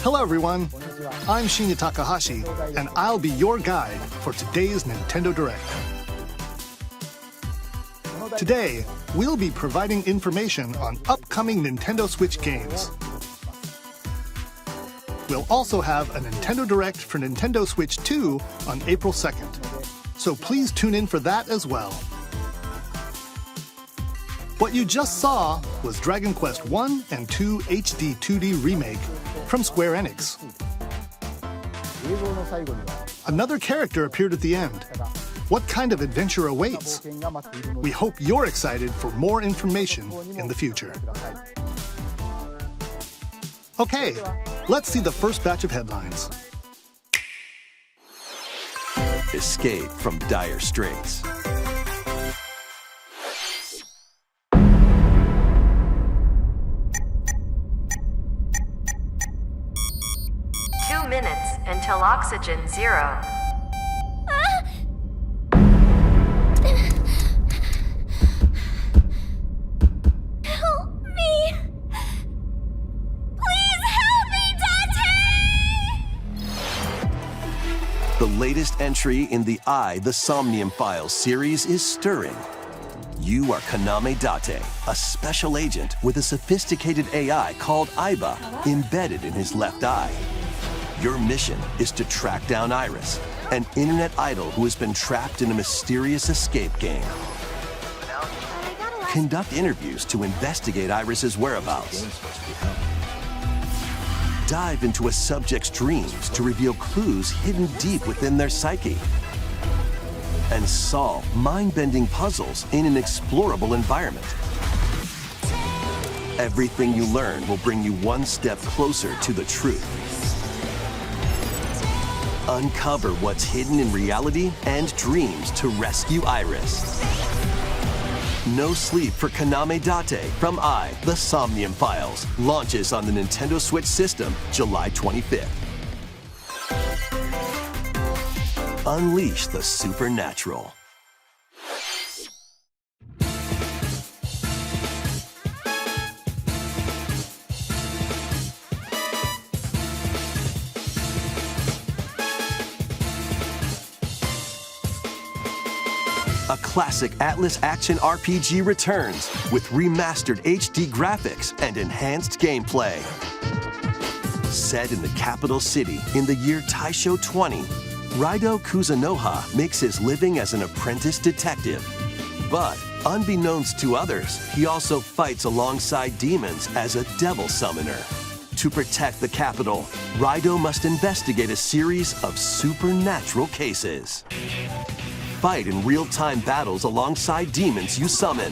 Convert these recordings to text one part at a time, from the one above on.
Hello everyone, I'm Shin Takahashi, and I'll be your guide for today's Nintendo Direct. Today, we'll be providing information on upcoming Nintendo Switch games. We'll also have a Nintendo Direct for Nintendo Switch 2 on April 2nd, so please tune in for that as well. What you just saw was Dragon Quest 1 and 2 HD 2D Remake from Square Enix. Another character appeared at the end. What kind of adventure awaits? We hope you're excited for more information in the future. Okay, let's see the first batch of headlines. Escape from dire straits. 2 minutes until oxygen 0. Help me! Please help me, Dante! The latest entry in the The Somnium Files series is stirring. You are Kaname Date, a special agent with a sophisticated AI called Aiba embedded in his left eye. Your mission is to track down Iris, an internet idol who has been trapped in a mysterious escape game. Conduct interviews to investigate Iris's whereabouts. Dive into a subject's dreams to reveal clues hidden deep within their psyche. And solve mind-bending puzzles in an explorable environment. Everything you learn will bring you one step closer to the truth. Uncover what's hidden in reality and dreams to rescue Iris. No Sleep for Kaname Date from The Somnium Files launches on the Nintendo Switch system July 25th. Unleash the supernatural. A classic Atlas action RPG returns with remastered HD graphics and enhanced gameplay. Set in the capital city in the year Taisho 20, Raido Kuzunoha makes his living as an apprentice detective. But, unbeknownst to others, he also fights alongside demons as a devil summoner. To protect the capital, Raido must investigate a series of supernatural cases. Fight in real-time battles alongside demons you summon.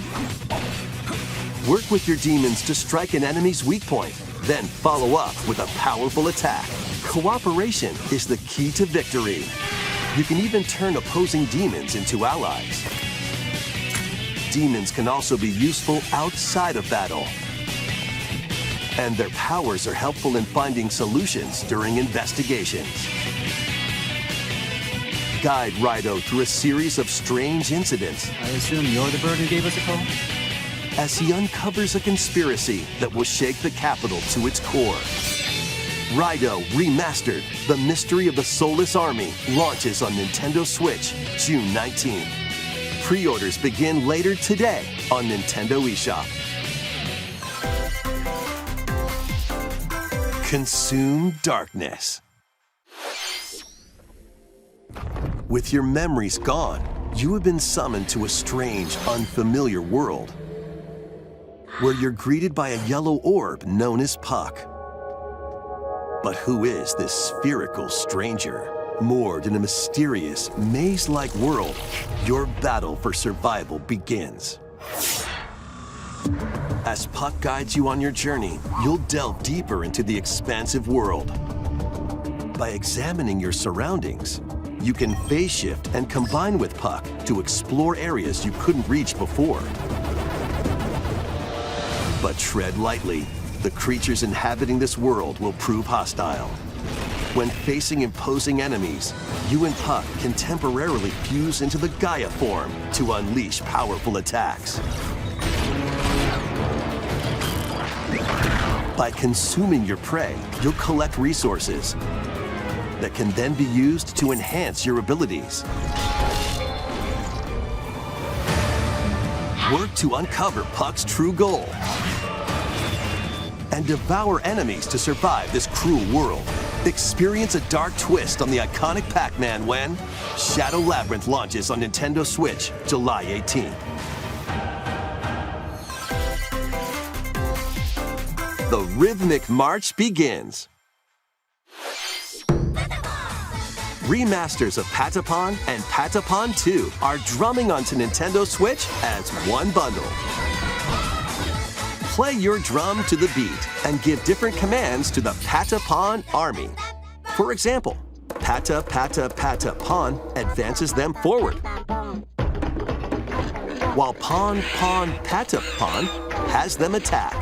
Work with your demons to strike an enemy's weak point, then follow up with a powerful attack. Cooperation is the key to victory. You can even turn opposing demons into allies. Demons can also be useful outside of battle. And their powers are helpful in finding solutions during investigations. Guide Raido through a series of strange incidents. I assume you're the bird who gave us a call? As he uncovers a conspiracy that will shake the capital to its core. Raido Remastered, The Mystery of the Soulless Army, launches on Nintendo Switch June 19th. Pre-orders begin later today on Nintendo eShop. Consume darkness. With your memories gone, you have been summoned to a strange, unfamiliar world, where you're greeted by a yellow orb known as Puck. But who is this spherical stranger? Moored in a mysterious, maze-like world, your battle for survival begins. As Puck guides you on your journey, you'll delve deeper into the expansive world. By examining your surroundings, you can phase shift and combine with Puck to explore areas you couldn't reach before. But tread lightly. The creatures inhabiting this world will prove hostile. When facing imposing enemies, you and Puck can temporarily fuse into the Gaia form to unleash powerful attacks. By consuming your prey, you'll collect resources that can then be used to enhance your abilities. Work to uncover Puck's true goal and devour enemies to survive this cruel world. Experience a dark twist on the iconic Pac-Man when Shadow Labyrinth launches on Nintendo Switch July 18th. The rhythmic march begins. Remasters of Patapon and Patapon 2 are drumming onto Nintendo Switch as one bundle. Play your drum to the beat and give different commands to the Patapon army. For example, Pata Pata Patapon advances them forward, while Pon Pon Patapon has them attack.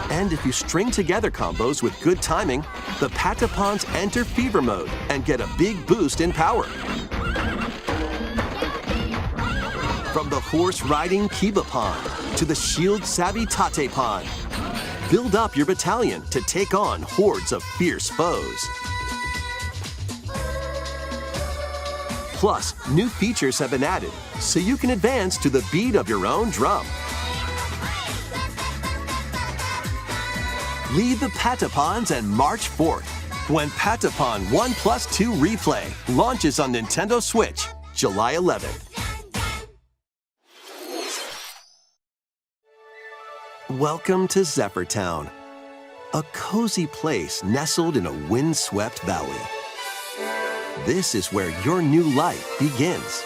And if you string together combos with good timing, the Patapons enter fever mode and get a big boost in power. From the horse-riding Kibapon to the shield-savvy Tatepon, build up your battalion to take on hordes of fierce foes. Plus, new features have been added, so you can advance to the beat of your own drum. Lead the Patapons and march forth when Patapon 1+2 Replay launches on Nintendo Switch July 11th. Welcome to Zephyr Town, a cozy place nestled in a windswept valley. This is where your new life begins.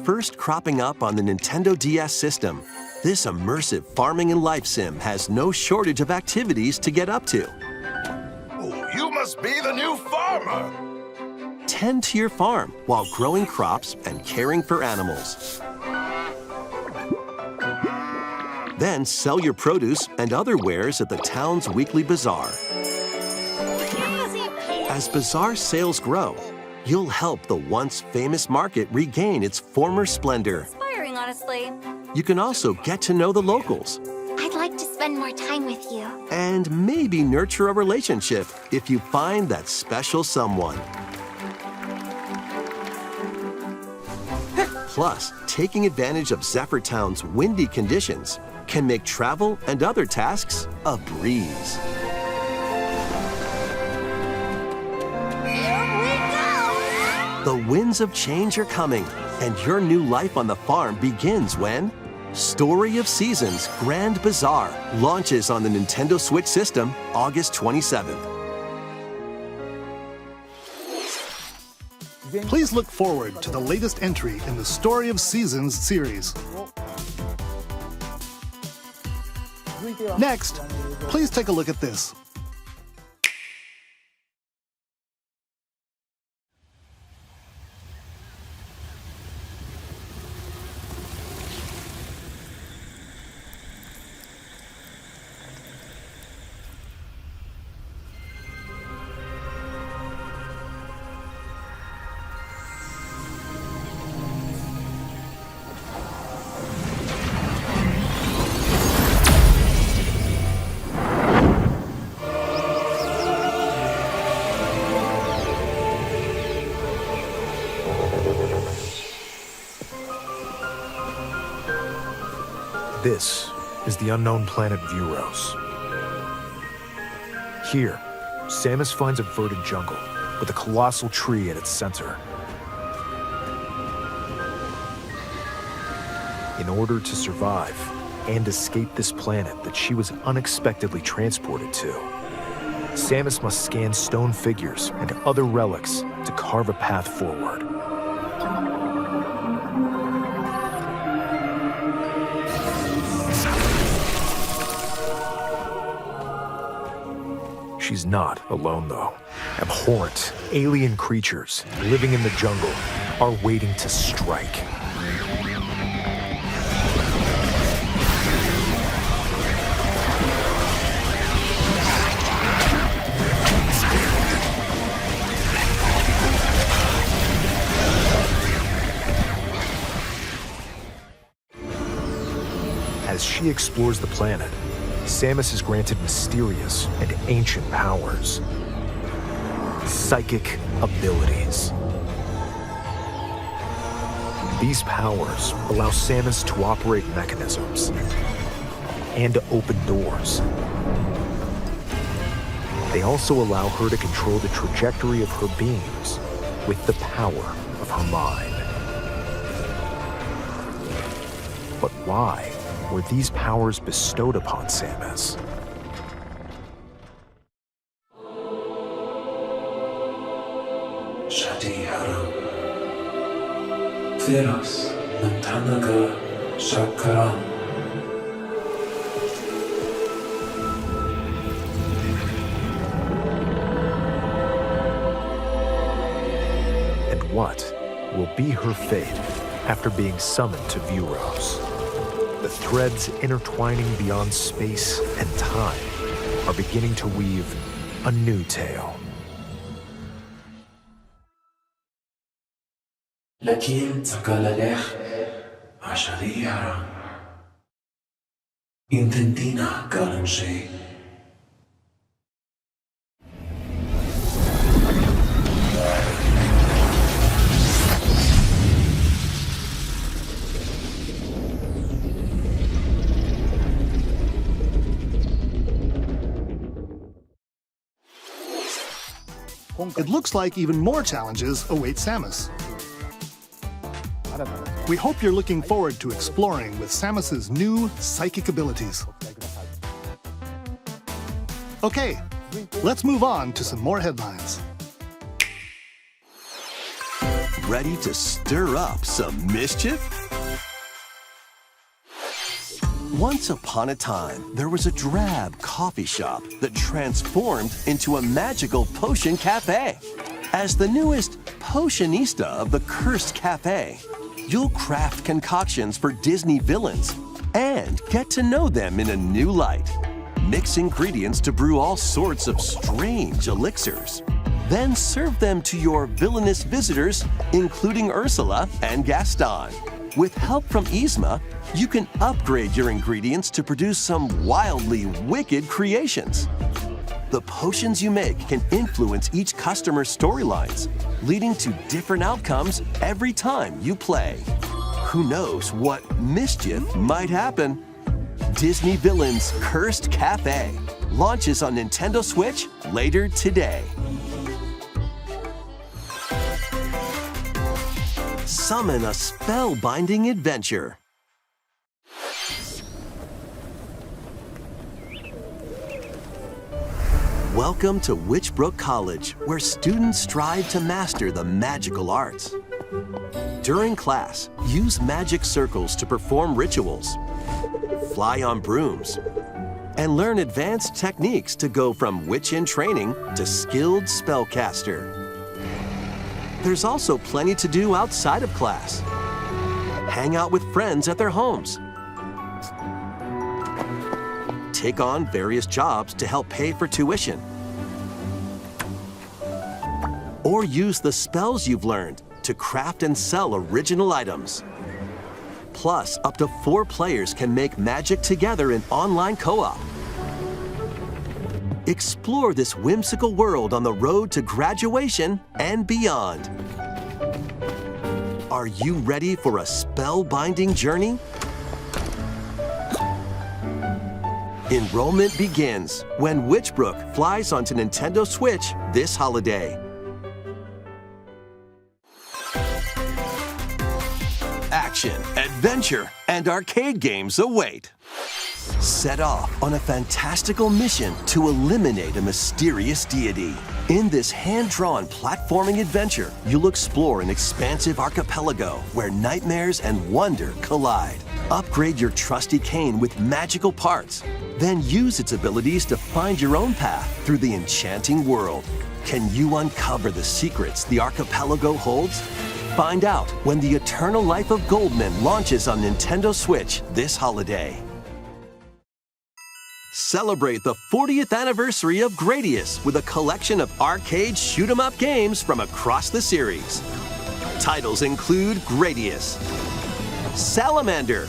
First cropping up on the Nintendo DS system, this immersive farming and life sim has no shortage of activities to get up to. Oh, you must be the new farmer! Tend to your farm while growing crops and caring for animals. Then sell your produce and other wares at the town's weekly bazaar. As bazaar sales grow, you'll help the once famous market regain its former splendor. Inspiring, honestly. You can also get to know the locals I'd like to spend more time with you. and maybe nurture a relationship if you find that special someone. Plus, taking advantage of Zephyr Town's windy conditions can make travel and other tasks a breeze. Here we go! The winds of change are coming, and your new life on the farm begins when Story of Seasons Grand Bazaar launches on the Nintendo Switch system August 27th. Please look forward to the latest entry in the Story of Seasons series. Next, please take a look at this. This is the unknown planet Vuros. Here, Samus finds a verdant jungle with a colossal tree at its center. In order to survive and escape this planet that she was unexpectedly transported to, Samus must scan stone figures and other relics to carve a path forward. She's not alone, though. Abhorrent, alien creatures living in the jungle are waiting to strike. he explores the planet, Samus is granted mysterious and ancient powers. Psychic abilities. These powers allow Samus to operate mechanisms and to open doors. They also allow her to control the trajectory of her beams with the power of her mind. But why were these powers bestowed upon Samus? And what will be her fate after being summoned to Vuros? The threads intertwining beyond space and time are beginning to weave a new tale. لكن تكالاليخ عشرية intentina kalanshi. It looks like even more challenges await Samus. We hope you're looking forward to exploring with Samus's new psychic abilities. Okay, let's move on to some more headlines. Ready to stir up some mischief? Once upon a time, there was a drab coffee shop that transformed into a magical potion cafe. As the newest potionista of the cursed cafe, you'll craft concoctions for Disney villains and get to know them in a new light. Mix ingredients to brew all sorts of strange elixirs. Then serve them to your villainous visitors, including Ursula and Gaston. With help from Yzma, you can upgrade your ingredients to produce some wildly wicked creations. The potions you make can influence each customer's storylines, leading to different outcomes every time you play. Who knows what mischief might happen? Disney Villains Cursed Cafe launches on Nintendo Switch later today. Summon a spellbinding adventure. Welcome to Witchbrook College, where students strive to master the magical arts. During class, use magic circles to perform rituals, fly on brooms, and learn advanced techniques to go from witch in training to skilled spellcaster. There's also plenty to do outside of class. Hang out with friends at their homes. Take on various jobs to help pay for tuition. Or use the spells you've learned to craft and sell original items. Plus, up to 4 players can make magic together in online co-op. Explore this whimsical world on the road to graduation and beyond. Are you ready for a spellbinding journey? Enrollment begins when Witchbrook flies onto Nintendo Switch this holiday. Action, adventure, and arcade games await. Set off on a fantastical mission to eliminate a mysterious deity. In this hand-drawn platforming adventure, you'll explore an expansive archipelago where nightmares and wonder collide. Upgrade your trusty cane with magical parts, then use its abilities to find your own path through the enchanting world. Can you uncover the secrets the archipelago holds? Find out when The Eternal Life of Goldman launches on Nintendo Switch this holiday. Celebrate the 40th anniversary of Gradius with a collection of arcade shoot-'em-up games from across the series. Titles include Gradius, Salamander,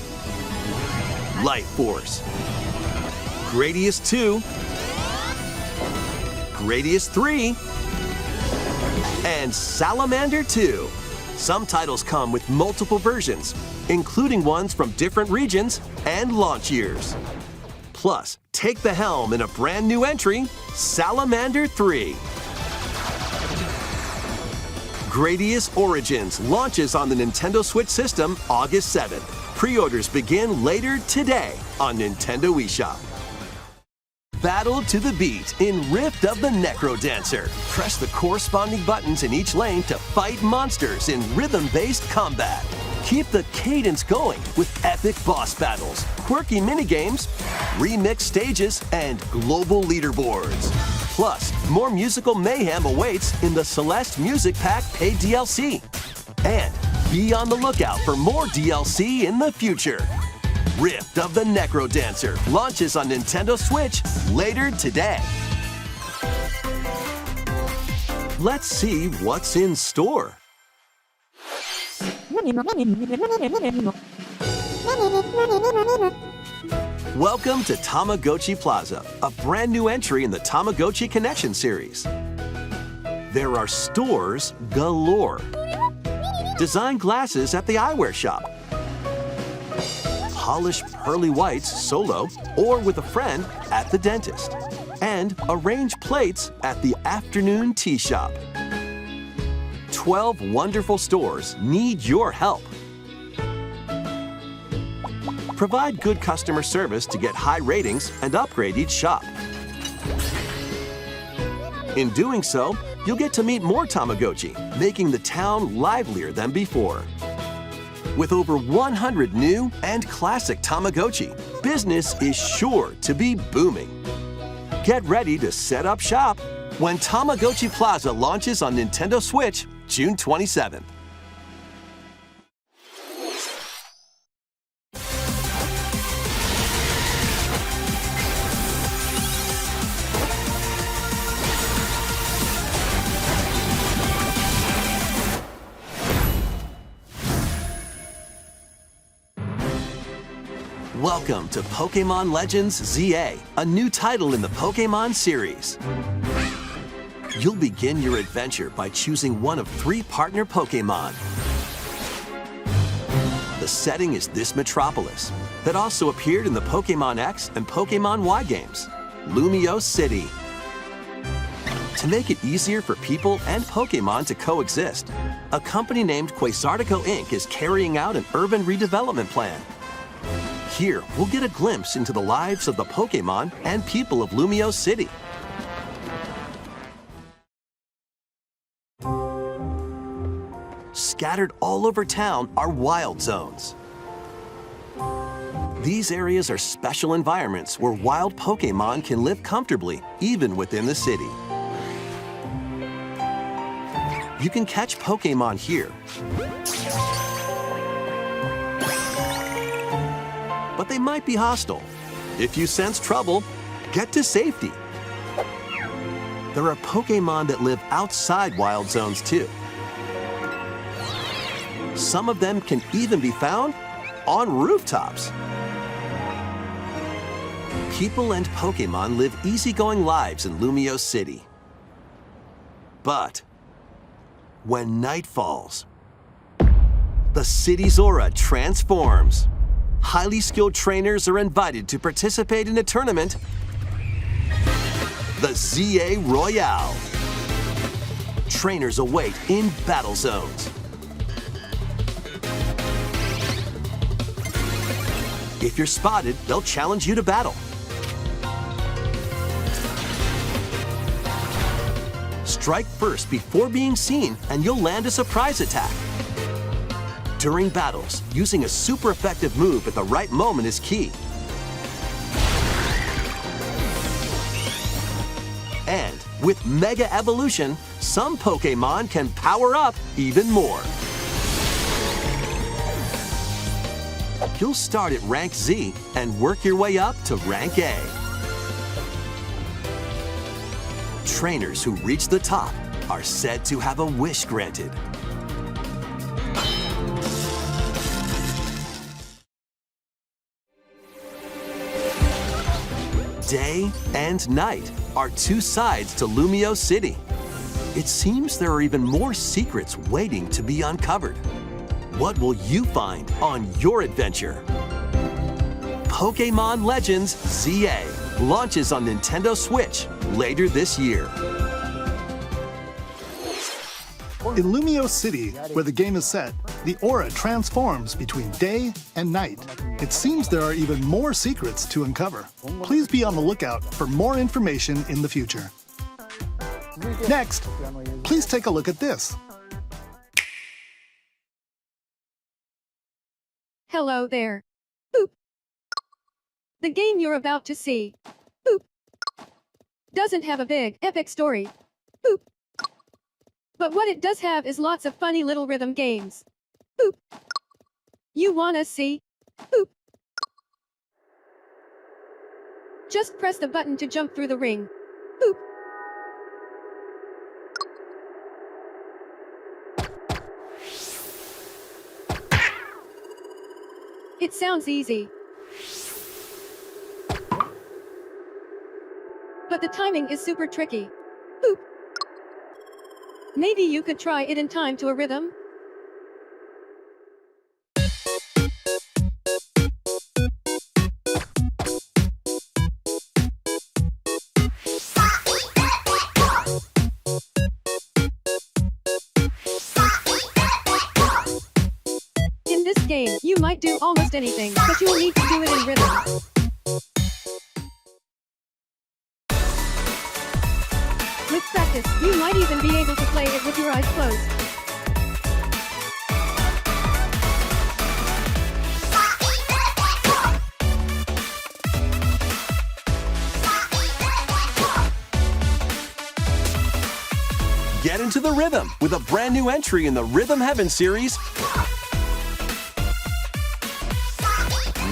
Life Force, Gradius 2, Gradius 3, and Salamander 2. Some titles come with multiple versions, including ones from different regions and launch years. Plus, take the helm in a brand new entry, Salamander 3. Gradius Origins launches on the Nintendo Switch system August 7th. Pre-orders begin later today on Nintendo eShop. Battle to the beat in Rift of the Necro Dancer. Press the corresponding buttons in each lane to fight monsters in rhythm-based combat. Keep the cadence going with epic boss battles, quirky minigames, remix stages, and global leaderboards. Plus, more musical mayhem awaits in the Celeste Music Pack paid DLC. And be on the lookout for more DLC in the future. Rift of the Necro Dancer launches on Nintendo Switch later today. Let's see what's in store. Welcome to Tamagotchi Plaza, a brand new entry in the Tamagotchi Connection series. There are stores galore. Design glasses at the eyewear shop. Polish pearly whites solo or with a friend at the dentist. And arrange plates at the afternoon tea shop. 12 wonderful stores need your help. Provide good customer service to get high ratings and upgrade each shop. In doing so, you'll get to meet more Tamagotchi, making the town livelier than before. With over 100 new and classic Tamagotchi, business is sure to be booming. Get ready to set up shop when Tamagotchi Plaza launches on Nintendo Switch June 27th. Welcome to Pokémon Legends ZA, a new title in the Pokémon series. You'll begin your adventure by choosing one of 3 partner Pokémon. The setting is this metropolis that also appeared in the Pokémon X and Pokémon Y games, Lumio City. To make it easier for people and Pokémon to coexist, a company named Quasartico Inc. is carrying out an urban redevelopment plan. Here, we'll get a glimpse into the lives of the Pokémon and people of Lumio City. Scattered all over town are wild zones. These areas are special environments where wild Pokémon can live comfortably, even within the city. You can catch Pokémon here. But they might be hostile. If you sense trouble, get to safety. There are Pokémon that live outside wild zones too. Some of them can even be found on rooftops. People and Pokémon live easygoing lives in Lumio City. But when night falls, the city's aura transforms. Highly skilled trainers are invited to participate in a tournament, the ZA Royale. Trainers await in battle zones. If you're spotted, they'll challenge you to battle. Strike first before being seen, and you'll land a surprise attack. During battles, using a super effective move at the right moment is key. And with Mega Evolution, some Pokémon can power up even more. You'll start at Rank Z and work your way up to Rank A. Trainers who reach the top are said to have a wish granted. Day and night are two sides to Lumio City. It seems there are even more secrets waiting to be uncovered. What will you find on your adventure? Pokémon Legends ZA launches on Nintendo Switch later this year. In Lumio City, where the game is set, the aura transforms between day and night. It seems there are even more secrets to uncover. Please be on the lookout for more information in the future. Next, please take a look at this. Hello there. Boop. The game you're about to see, boop, doesn't have a big, epic story, boop. But what it does have is lots of funny little rhythm games, boop. You wanna see? Boop. Just press the button to jump through the ring, boop. It sounds easy. But the timing is super tricky. Boop. Maybe you could try it in time to a rhythm? In this game, you might do almost anything, but you'll need to do it in rhythm. With practice, you might even be able to play it with your eyes closed. Get into the rhythm with a brand new entry in the Rhythm Heaven series,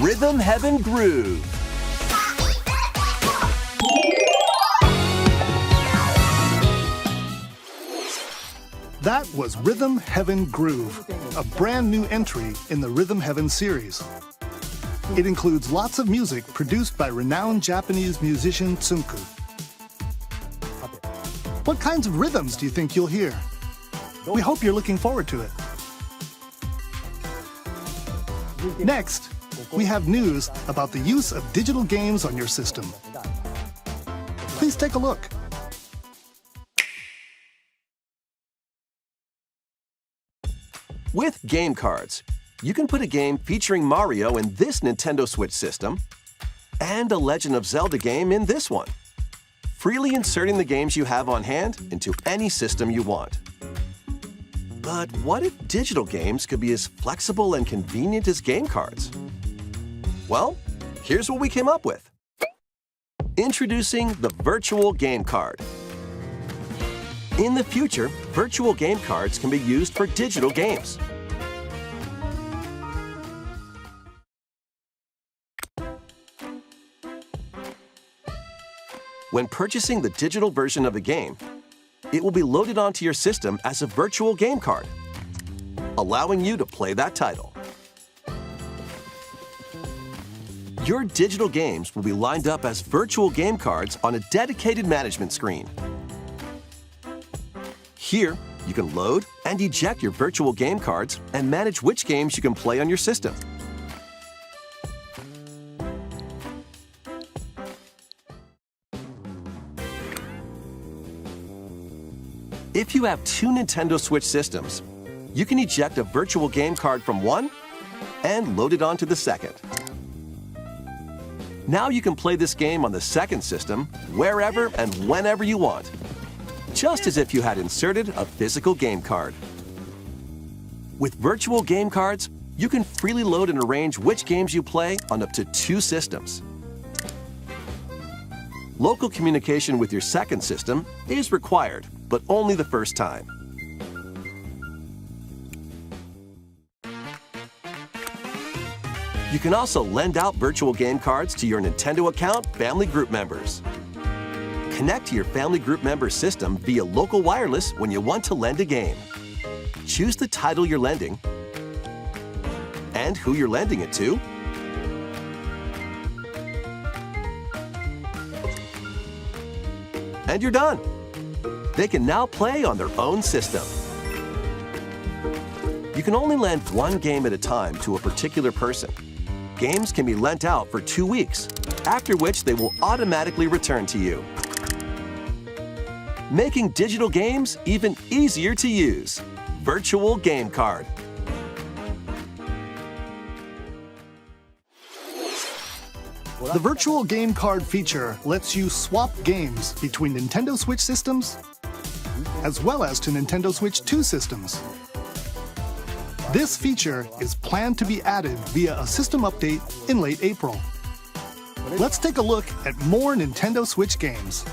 Rhythm Heaven Groove. That was Rhythm Heaven Groove, a brand new entry in the Rhythm Heaven series. It includes lots of music produced by renowned Japanese musician Tsunku. What kinds of rhythms do you think you'll hear? We hope you're looking forward to it. Next, we have news about the use of digital games on your system. Please take a look. With game cards, you can put a game featuring Mario in this Nintendo Switch system and a Legend of Zelda game in this one, freely inserting the games you have on hand into any system you want. But what if digital games could be as flexible and convenient as game cards? Well, here's what we came up with. Introducing the Virtual Game Card. In the future, virtual game cards can be used for digital games. When purchasing the digital version of the game, it will be loaded onto your system as a virtual game card, allowing you to play that title. Your digital games will be lined up as virtual game cards on a dedicated management screen. Here, you can load and eject your virtual game cards and manage which games you can play on your system. If you have two Nintendo Switch systems, you can eject a virtual game card from one and load it onto the second. Now you can play this game on the second system wherever and whenever you want, just as if you had inserted a physical game card. With virtual game cards, you can freely load and arrange which games you play on up to two systems. Local communication with your second system is required, but only the first time. You can also lend out virtual game cards to your Nintendo account family group members. Connect to your family group member system via local wireless when you want to lend a game. Choose the title you're lending and who you're lending it to, and you're done. They can now play on their own system. You can only lend one game at a time to a particular person. Games can be lent out for 2 weeks, after which they will automatically return to you. Making digital games even easier to use. Virtual Game Card. The Virtual Game Card feature lets you swap games between Nintendo Switch systems as well as to Nintendo Switch 2 systems. This feature is planned to be added via a system update in late April. Let's take a look at more Nintendo Switch games.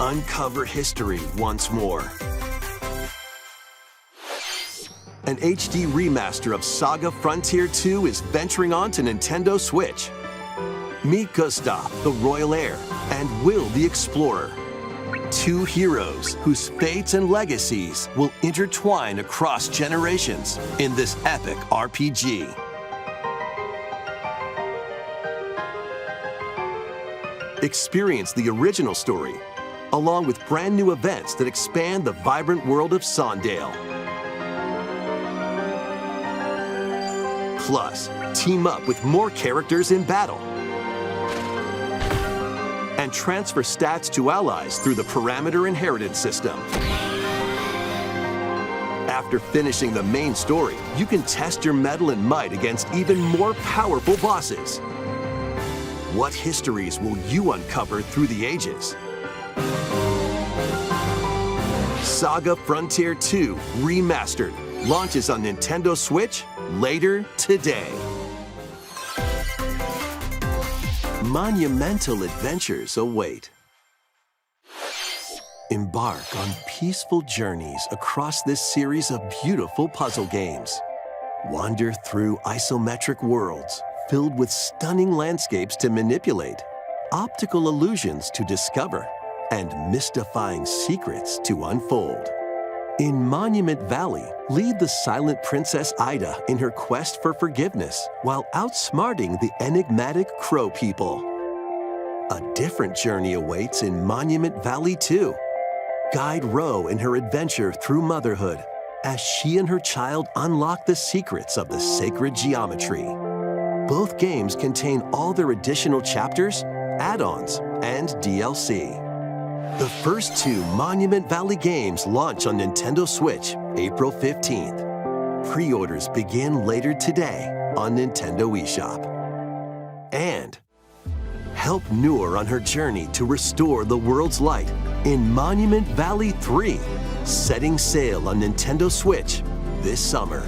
Uncover history once more. An HD remaster of Saga Frontier 2 is venturing on to Nintendo Switch. Meet Gustav, the royal heir, and Will, the explorer. Two heroes whose fates and legacies will intertwine across generations in this epic RPG. Experience the original story, along with brand new events that expand the vibrant world of Sondale. Plus, team up with more characters in battle. And transfer stats to allies through the parameter inheritance system. After finishing the main story, you can test your mettle and might against even more powerful bosses. What histories will you uncover through the ages? Saga Frontier 2 Remastered launches on Nintendo Switch later today. Monumental adventures await. Embark on peaceful journeys across this series of beautiful puzzle games. Wander through isometric worlds filled with stunning landscapes to manipulate, optical illusions to discover, and mystifying secrets to unfold. In Monument Valley, lead the silent Princess Ida in her quest for forgiveness while outsmarting the enigmatic Crow people. A different journey awaits in Monument Valley 2. Guide Ro in her adventure through motherhood as she and her child unlock the secrets of the sacred geometry. Both games contain all their additional chapters, add-ons, and DLC. The first two Monument Valley games launch on Nintendo Switch April 15th. Pre-orders begin later today on Nintendo eShop. And help Noor on her journey to restore the world's light in Monument Valley 3, setting sail on Nintendo Switch this summer.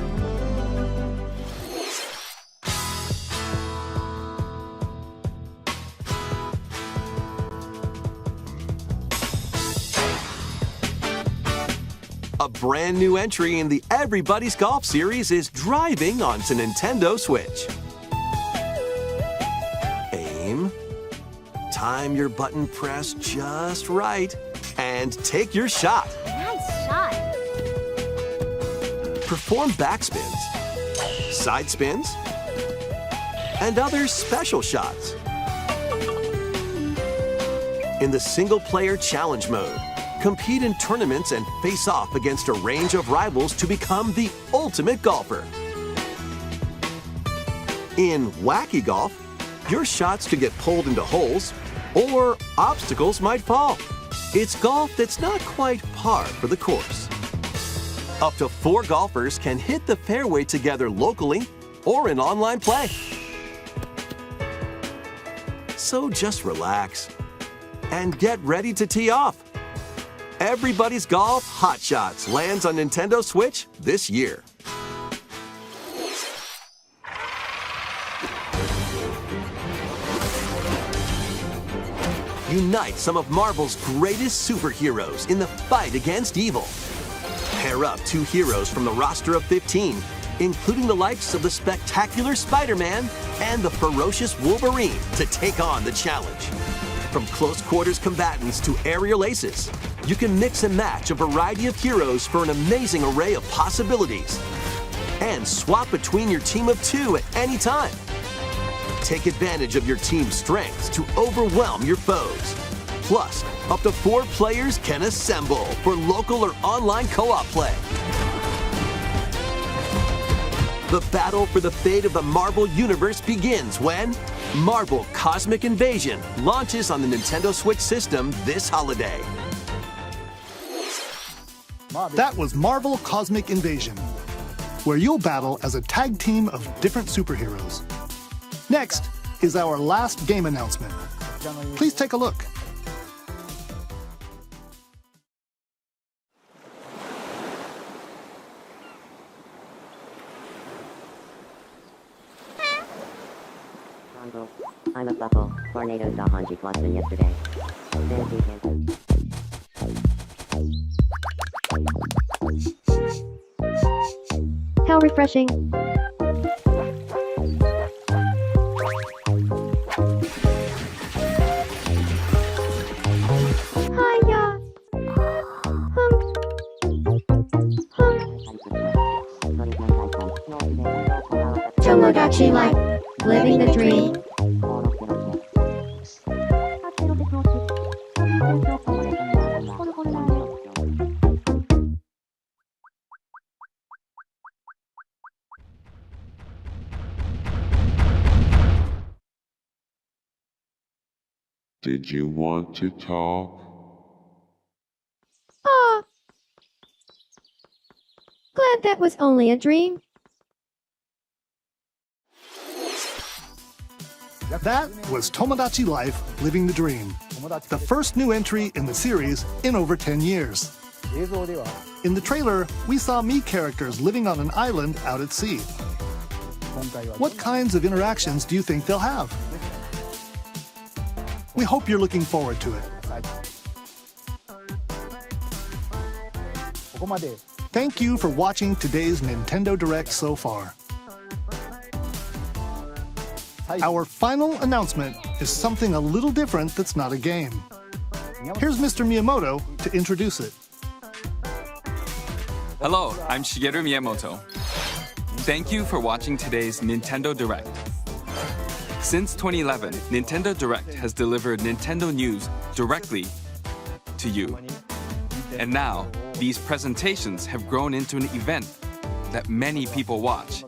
A brand new entry in the Everybody's Golf series is driving onto Nintendo Switch. Aim, time your button press just right, and take your shot. Nice shot. Perform backspins, side spins, and other special shots. In the single-player challenge mode, compete in tournaments and face off against a range of rivals to become the ultimate golfer. In wacky golf, your shots could get pulled into holes, or obstacles might fall. It's golf that's not quite par for the course. Up to 4 golfers can hit the fairway together locally or in online play. So just relax and get ready to tee off. Everybody's Golf Hot Shots lands on Nintendo Switch this year. Unite some of Marvel's greatest superheroes in the fight against evil. Pair up 2 heroes from the roster of 15, including the likes of the spectacular Spider-Man and the ferocious Wolverine to take on the challenge. From close quarters combatants to aerial aces, you can mix and match a variety of heroes for an amazing array of possibilities. And swap between your team of 2 at any time. Take advantage of your team's strengths to overwhelm your foes. Plus, up to 4 players can assemble for local or online co-op play. The battle for the fate of the Marvel Universe begins when Marvel Cosmic Invasion launches on the Nintendo Switch system this holiday. That was Marvel Cosmic Invasion, where you'll battle as a tag team of different superheroes. Next is our last game announcement. Please take a look. I'm a bubble. Tornadoes Dahanji Plaza yesterday. How refreshing. Hiya. Tamagotchi life. Living the dream. Did you want to talk? Aw. Glad that was only a dream. That was Tomodachi Life, Living the Dream, the first new entry in the series in over 10 years. In the trailer, we saw Mii characters living on an island out at sea. What kinds of interactions do you think they'll have? We hope you're looking forward to it. Thank you for watching today's Nintendo Direct so far. Our final announcement is something a little different that's not a game. Here's Mr. Miyamoto to introduce it. Hello, I'm Shigeru Miyamoto. Thank you for watching today's Nintendo Direct. Since 2011, Nintendo Direct has delivered Nintendo news directly to you. And now, these presentations have grown into an event that many people watch.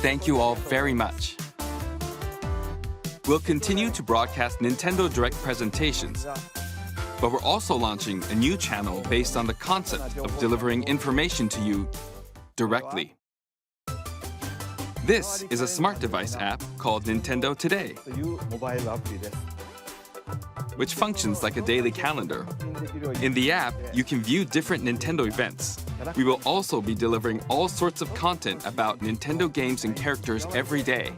Thank you all very much. We'll continue to broadcast Nintendo Direct presentations, but we're also launching a new channel based on the concept of delivering information to you directly. This is a smart device app called Nintendo Today, which functions like a daily calendar. In the app, you can view different Nintendo events. We will also be delivering all sorts of content about Nintendo games and characters every day.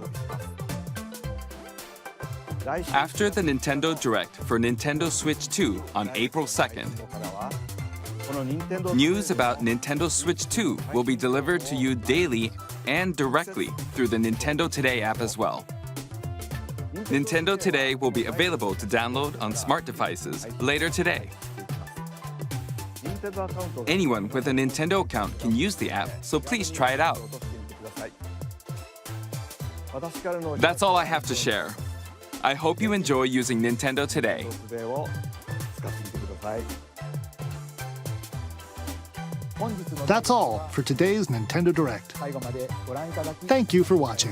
After the Nintendo Direct for Nintendo Switch 2 on April 2nd, news about Nintendo Switch 2 will be delivered to you daily and directly through the Nintendo Today app as well. Nintendo Today will be available to download on smart devices later today. Anyone with a Nintendo account can use the app, so please try it out. That's all I have to share. I hope you enjoy using Nintendo Today. That's all for today's Nintendo Direct. Thank you for watching.